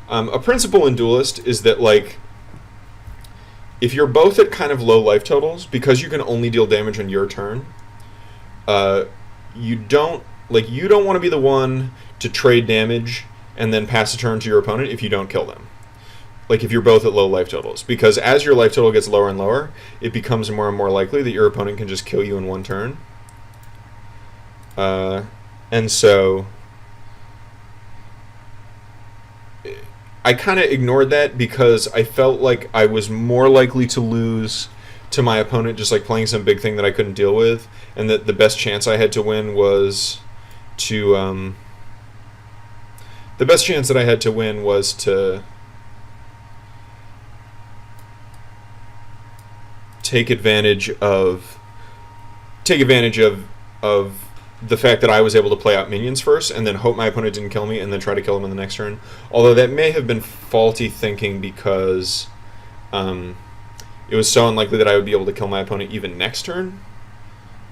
A principle in Duelyst is that, like, if you're both at kind of low life totals, because you can only deal damage on your turn, you don't want to be the one to trade damage and then pass a turn to your opponent if you don't kill them. Like, if you're both at low life totals. Because as your life total gets lower and lower, it becomes more and more likely that your opponent can just kill you in one turn. And so I kind of ignored that because I felt like I was more likely to lose to my opponent just like playing some big thing that I couldn't deal with, and that the best chance I had to win was to take advantage of the fact that I was able to play out minions first and then hope my opponent didn't kill me and then try to kill him in the next turn. Although that may have been faulty thinking because it was so unlikely that I would be able to kill my opponent even next turn,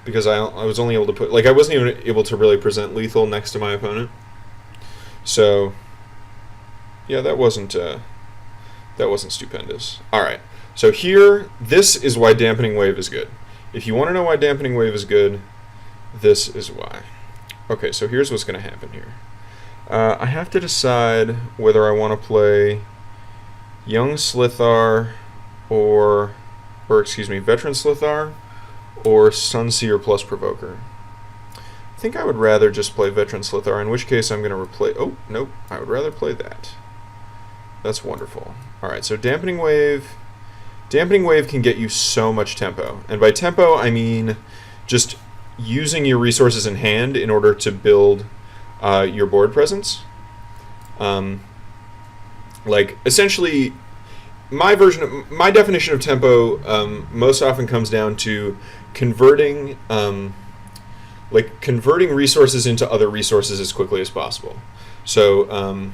because I was only able to put, like, I wasn't even able to really present lethal next to my opponent. So yeah, that wasn't stupendous. All right, so here, this is why Dampening Wave is good. If you want to know why Dampening Wave is good, this is why. Okay, so here's what's going to happen here. I have to decide whether I want to play Young Slithar or Veteran Slithar or Sunseer plus Provoker. I think I would rather just play Veteran Slithar, in which case I'm going to replace... Oh, nope, I would rather play that. That's wonderful. Alright, so Dampening Wave can get you so much tempo. And by tempo, I mean just using your resources in hand in order to build your board presence. Like, essentially, my definition of tempo most often comes down to converting resources into other resources as quickly as possible. So,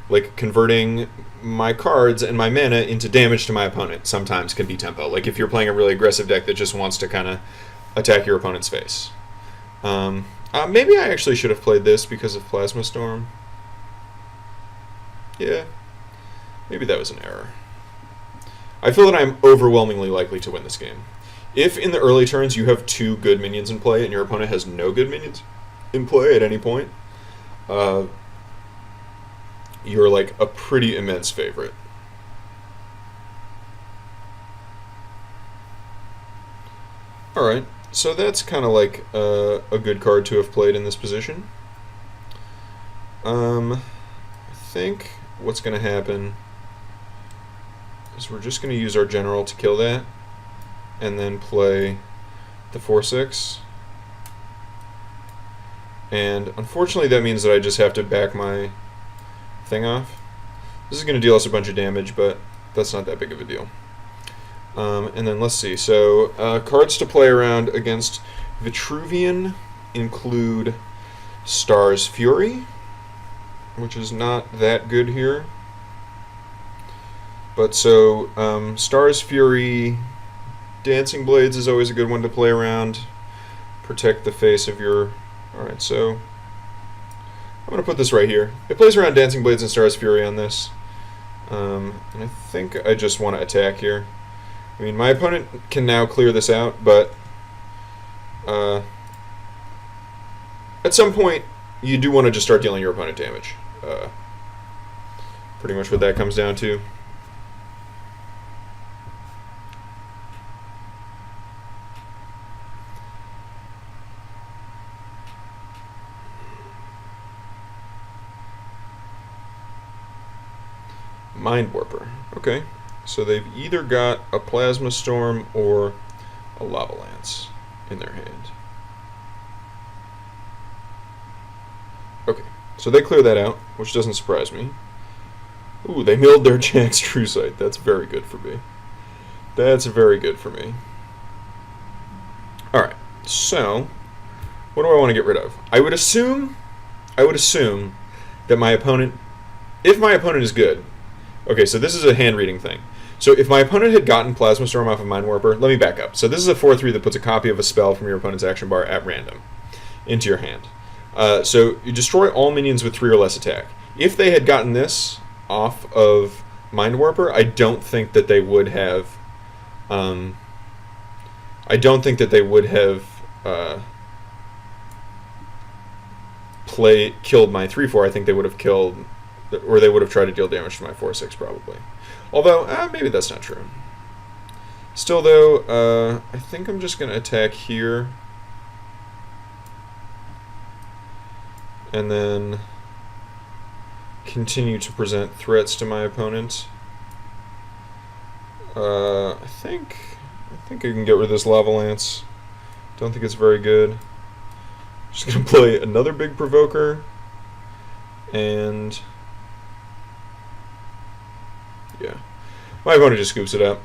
like, converting my cards and my mana into damage to my opponent sometimes can be tempo. Like, if you're playing a really aggressive deck that just wants to kind of attack your opponent's face. Maybe I actually should have played this because of Plasma Storm. Yeah, maybe that was an error. I feel that I'm overwhelmingly likely to win this game. If in the early turns you have 2 good minions in play and your opponent has no good minions in play at any point, you're like a pretty immense favorite. Alright, so that's kind of like a good card to have played in this position. I think what's going to happen is we're just going to use our general to kill that, and then play the 4/6. And unfortunately that means that I just have to back my thing off. This is going to deal us a bunch of damage, but that's not that big of a deal. And then let's see, so cards to play around against Vitruvian include Star's Fury, which is not that good here. But so, Star's Fury, Dancing Blades is always a good one to play around. Protect the face of your... Alright, so I'm going to put this right here. It plays around Dancing Blades and Star's Fury on this. And I think I just want to attack here. I mean, my opponent can now clear this out, but at some point, you do want to just start dealing your opponent damage. Pretty much what that comes down to. Mind Warper. Okay, so they've either got a Plasma Storm or a Lava Lance in their hand. Okay, so they clear that out, which doesn't surprise me. Ooh, they milled their Jack's True Sight. That's very good for me. That's very good for me. Alright, so what do I want to get rid of? I would assume that my opponent, if my opponent is good. Okay, so this is a hand reading thing. So if my opponent had gotten Plasma Storm off of Mind Warper, let me back up. So this is a 4/3 that puts a copy of a spell from your opponent's action bar at random into your hand. So you destroy all minions with 3 or less attack. If they had gotten this, off of Mind Warper, I don't think that they would have. I don't think that they would have killed my 3/4. I think they would have killed, or they would have tried to deal damage to my 4/6 probably. Although maybe that's not true. Still though, I think I'm just gonna attack here, and then continue to present threats to my opponent. I think I can get rid of this Lava Lance. Don't think it's very good. Just gonna play another big Provoker, and yeah, my opponent just scoops it up.